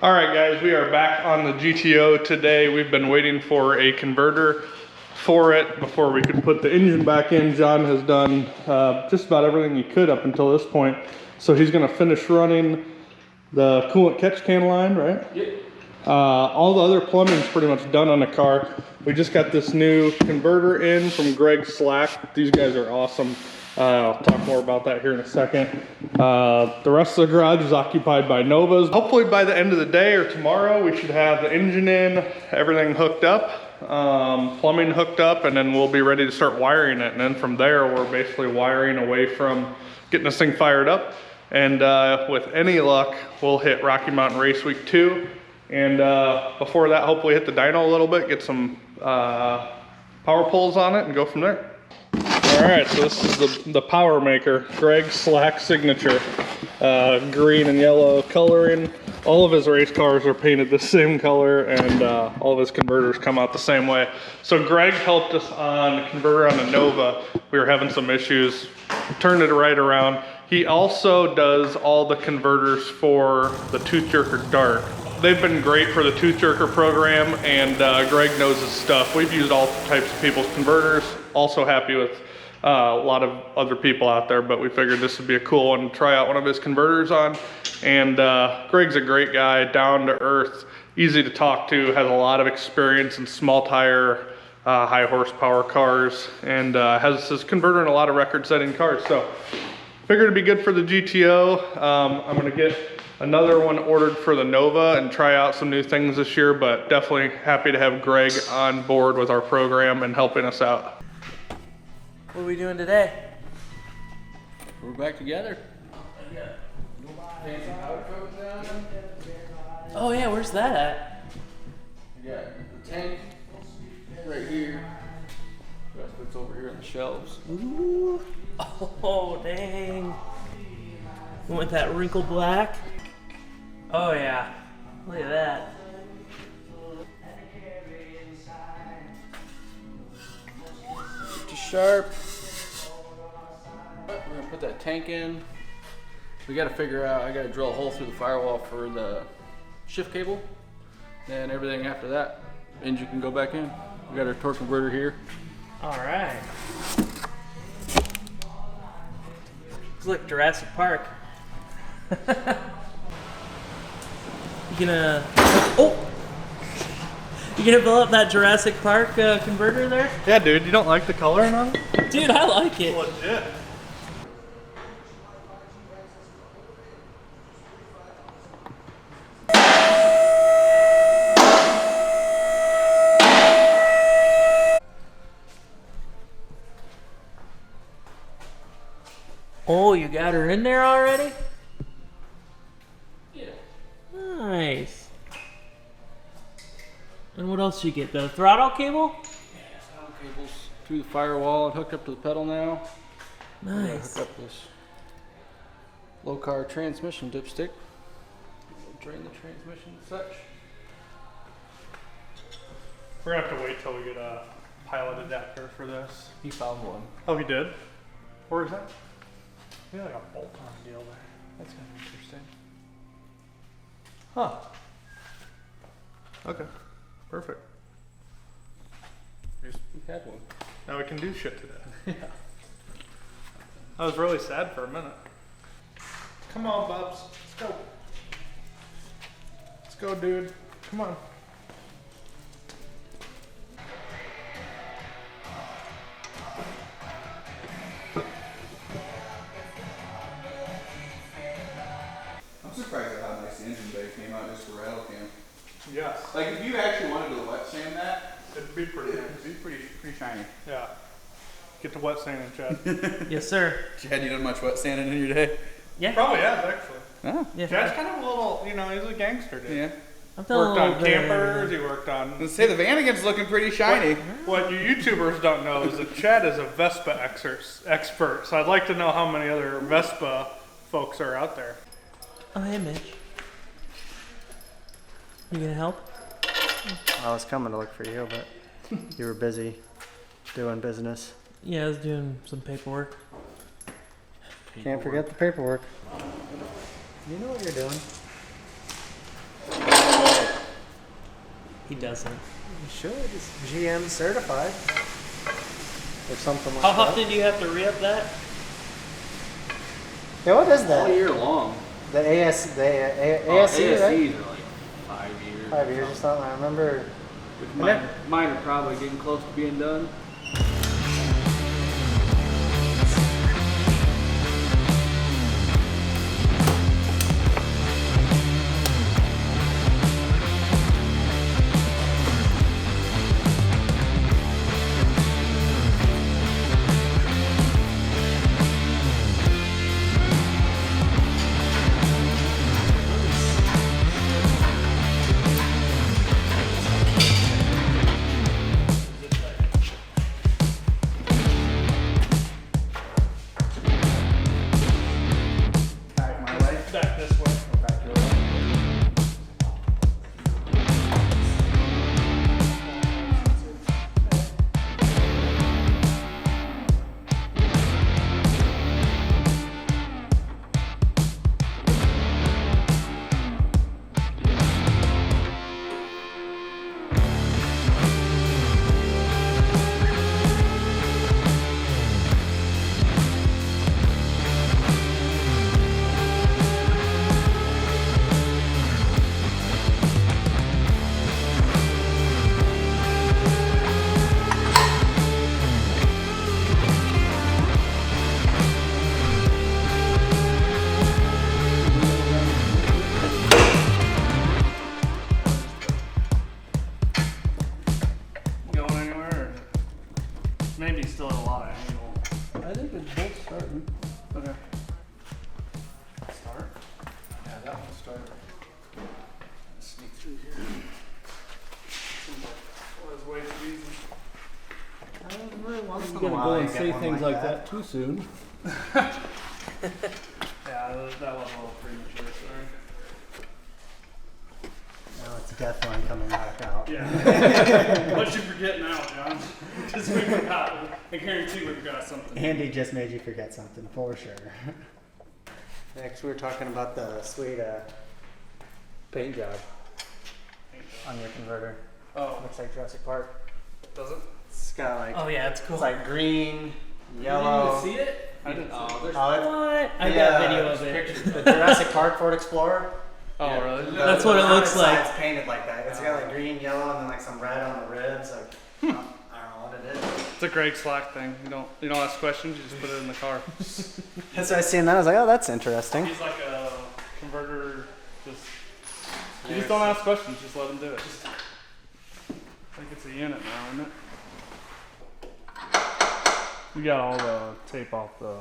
All right, guys, we are back on the GTO today. We've been waiting for a converter for it before we could put the engine back in. John has done just about everything he could up until this point. So he's gonna finish running the coolant catch can line, right? Yep. All the other plumbing's pretty much done on the car. We just got this new converter in from Greg Slack. These guys are awesome. I'll talk more about that here in a second. The rest of the garage is occupied by Novas. Hopefully by the end of the day or tomorrow, we should have the engine in, everything hooked up, plumbing hooked up, and then we'll be ready to start wiring it. And then from there, we're basically wiring away from getting this thing fired up. And with any luck, we'll hit Rocky Mountain Raceweek 2. And before that, hopefully hit the dyno a little bit, get some power pulls on it and go from there. All right, so this is the power maker, Greg Slack signature, green and yellow coloring. All of his race cars are painted the same color, and all of his converters come out the same way. So Greg helped us on the converter on the Nova. We were having some issues, turned it right around. He also does all the converters for the Tooth Jerker Dark. They've been great for the Tooth Jerker program, and Greg knows his stuff. We've used all types of people's converters. Also happy with a lot of other people out there, but we figured this would be a cool one to try out one of his converters on. And Greg's a great guy, down to earth, easy to talk to, has a lot of experience in small tire, high horsepower cars, and has his converter in a lot of record setting cars. So figured it'd be good for the GTO. I'm gonna get another one ordered for the Nova and try out some new things this year, but definitely happy to have Greg on board with our program and helping us out. What are we doing today? We're back together. Oh yeah, where's that at? We got the tank right here. The rest of it's over here on the shelves. Ooh. Oh dang. You want that wrinkled black? Oh yeah. Look at that. Sharp. We're gonna put that tank in. We gotta figure out, I gotta drill a hole through the firewall for the shift cable. Then everything after that, engine can go back in. We got our torque converter here. Alright. Looks like Jurassic Park. You gonna... Oh! You gonna fill up that Jurassic Park converter there? Yeah, dude, you don't like the coloring on it? Dude, I like it. Legit. Oh, you got her in there already? Yeah. Nice. And what else did you get? The throttle cable? Yeah, throttle cables through the firewall and hooked up to the pedal now. Nice. Hook up this low car transmission dipstick. Drain the transmission and such. We're gonna have to wait till we get a pilot adapter for this. He found one. Oh, he did? Where is that? Maybe like a bolt-on deal there. That's kind of interesting. Huh. Okay. Perfect. We had one. Now we can do shit today. Yeah. I was really sad for a minute. Come on, Bubs. Let's go. Let's go, dude. Come on. I'm surprised at how nice the engine bay came out just for rattle cam. Yes. Like if you actually wanted to wet sand that, It'd be pretty nice. it'd be pretty shiny. Yeah. Get to wet sanding, Chad. Yes, sir. Chad, you done much wet sanding in your day? Yeah. Probably has, actually. Oh. Yeah. Chad's kind of a little, you know, he's a gangster, dude. Yeah. I'm feeling Worked a on little bit- campers, he worked on... Let's say the Vanagon's looking pretty shiny. What you YouTubers don't know is that Chad is a Vespa expert, so I'd like to know how many other Vespa folks are out there. Oh, hey, Mitch. You gonna help? I was coming to look for you, but you were busy doing business. Yeah, I was doing some paperwork. Can't forget the paperwork. You know what you're doing. He doesn't. You should. It's GM certified. Or something like How that. often do you have to re-up that? Yeah, what is All that? year long. The ASE, right? ASCs are like 5 years. 5 years or something. I remember. Which mine are probably getting close to being done. Back my way. Back this way. Back your way. Going anywhere? Or maybe still a lot of angle. I think it's both starting. Okay. Start. Yeah, that one's starting. Sneak through here. Was way too easy. Once in a You're gonna while go you and get say one things like that too soon. Yeah, that was a little premature, sorry. No, it's definitely coming back out. Yeah. What you forget now, John? Because we forgot. I guarantee we forgot something. Andy just made you forget something for sure. Next, we were talking about the sweet paint job on your converter. Oh, Looks like Jurassic Park. does it? It's got like Oh yeah, it's cool. it's like green, You yellow. didn't even see it? I didn't see Oh, there's Oh, it's What? I the, got video of it. pictures. the Jurassic Park Ford Explorer. Oh, Yeah. really? That's what it The looks like. It's painted like that. It's got like green, yellow, and then like some red on the ribs. Like I don't know what it is. It's a Greg Slack thing. You don't ask questions. You just put it in the car. That's why I seen that. I was like, oh, that's interesting. He's like a converter. You just don't ask questions. Just let him do it. I think it's a unit now, isn't it? You got all the tape off the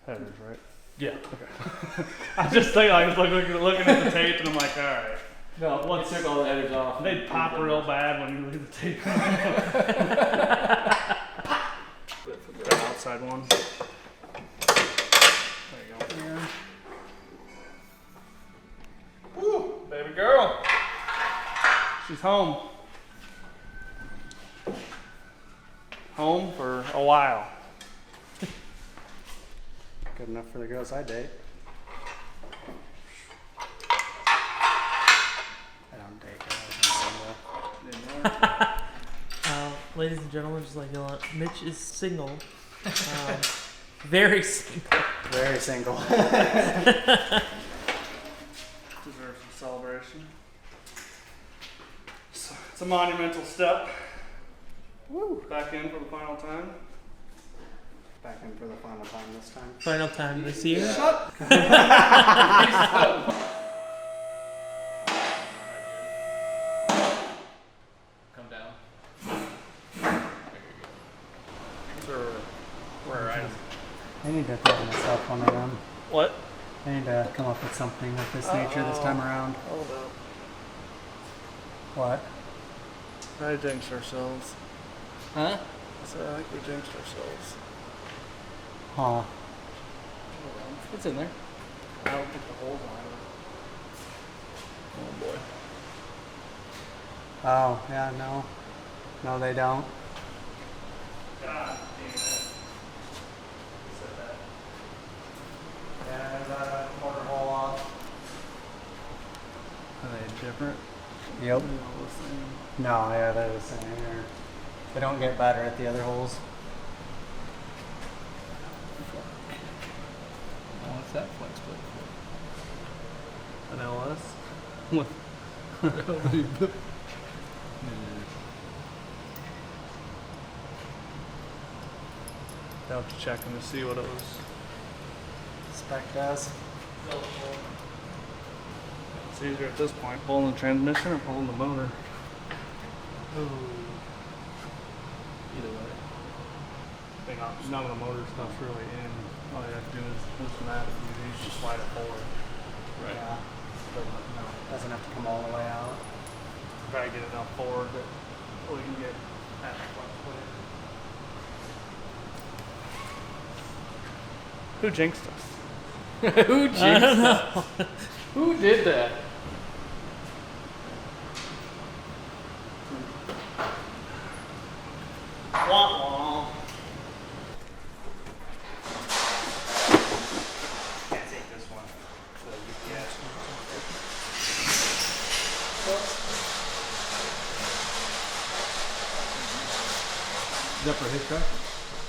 headers, right? Yeah. Okay. I just think I was looking at the tape and I'm like, all right. No, once took all the headers off. They'd pop real bad when you look at the tape. The outside one. There you go. Woo, baby girl. She's home. Home for a while. Good enough for the girls I date. I don't date girls. Ladies and gentlemen, just like you want, Mitch is single. Very single. Very single. Deserves some celebration. So it's a monumental step. Woo. Back in for the final time. Back in for the final time this time. Final time this year. Come down. Where I I need to throw myself one of them. What? I need to come up with something of this nature this time around. Hold up. What? I jinxed ourselves. Huh? So I think we jinxed ourselves. Huh. It's in there. I don't think the holes on it. Oh boy. Oh, yeah, no. No, they don't. God damn it. Yeah, there's a quarter hole off. Are they different? Yep. No, yeah, they're the same. They don't get better at the other holes. Oh, what's that Flexplate for? An LS? I'll have to check them to see what it was. Spec does. It's easier at this point, pulling the transmission or pulling the motor. Either way. None of the motor stuff's really in. All you have to do is loosen that. You just slide it forward. Right. Yeah. Doesn't have to come all the way out. Try to get enough forward that we can get at the flex plate. Who jinxed us? Who jinxed us? Who did that? Can't take this one. So you can. Is that for his truck?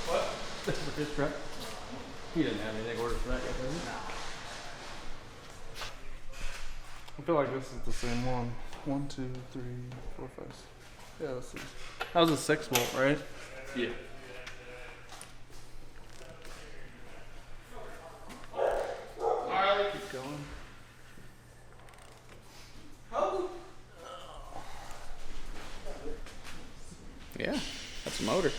What? That's for his truck? He didn't have anything ordered for that yet, does he? I feel like this is the same one. 1, 2, 3, 4, 5. Yeah, this is. That was a 6-volt, right? Yeah. Keep going. Yeah, that's a motor.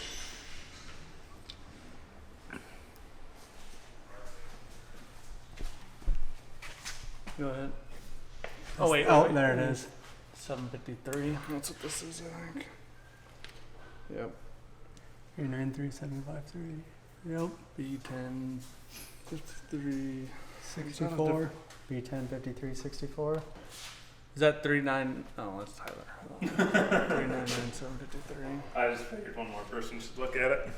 Go ahead. Oh wait. Oh, wait. there it is. 753. That's what this is, I think. Yep. 393753. Yep. B10 53. 64. B10 5364. Is that 39? Oh, that's Tyler. 399753. I just figured one more person should look at it.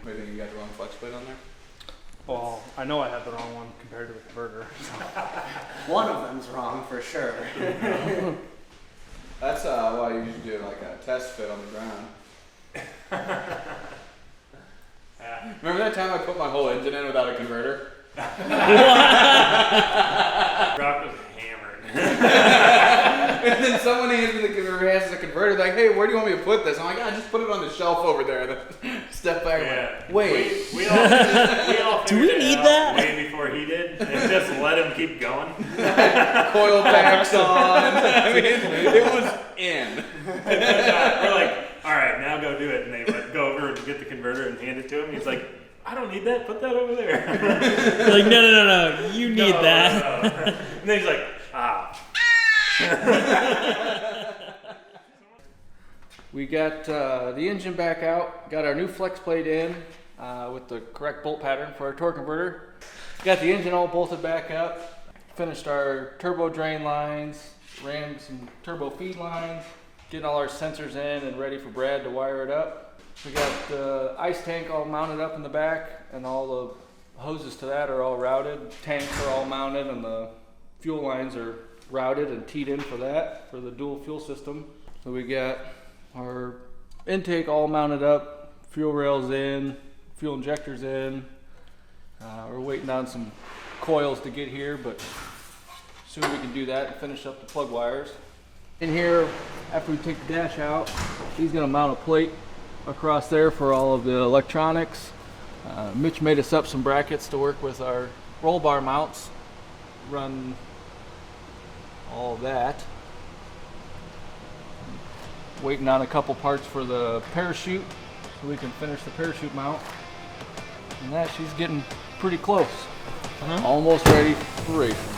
Maybe you got the wrong flex plate on there? Well, I know I had the wrong one compared to the converter. One of them's wrong for sure. That's why you usually do like a test fit on the ground. Remember that time I put my whole engine in without a converter? Rock was hammered. And then someone hands me the converter, has a converter, like, hey, where do you want me to put this? I'm like, just put it on the shelf over there. And then step back. Yeah. Like, wait. We all Do we figured it need out that? way before he did, and just let him keep going. Coil packs on. I mean, it was in. We're like, all right, now go do it. And they would go over and get the converter and hand it to him. He's like, I don't need that. Put that over there. Like, no. You need No, that. no. And then he's like, ah. We got the engine back out, got our new flex plate in with the correct bolt pattern for our torque converter. Got the engine all bolted back up, finished our turbo drain lines, ran some turbo feed lines, getting all our sensors in and ready for Brad to wire it up. We got the ice tank all mounted up in the back, and all the hoses to that are all routed. Tanks are all mounted, and the fuel lines are routed and teed in for that, for the dual fuel system. So we got our intake all mounted up, fuel rails in, fuel injectors in. We're waiting on some coils to get here, but soon we can do that and finish up the plug wires. In here, after we take the dash out, he's gonna mount a plate across there for all of the electronics. Mitch made us up some brackets to work with our roll bar mounts, run all that. Waiting on a couple parts for the parachute so we can finish the parachute mount. And that, she's getting pretty close. Almost ready for racing.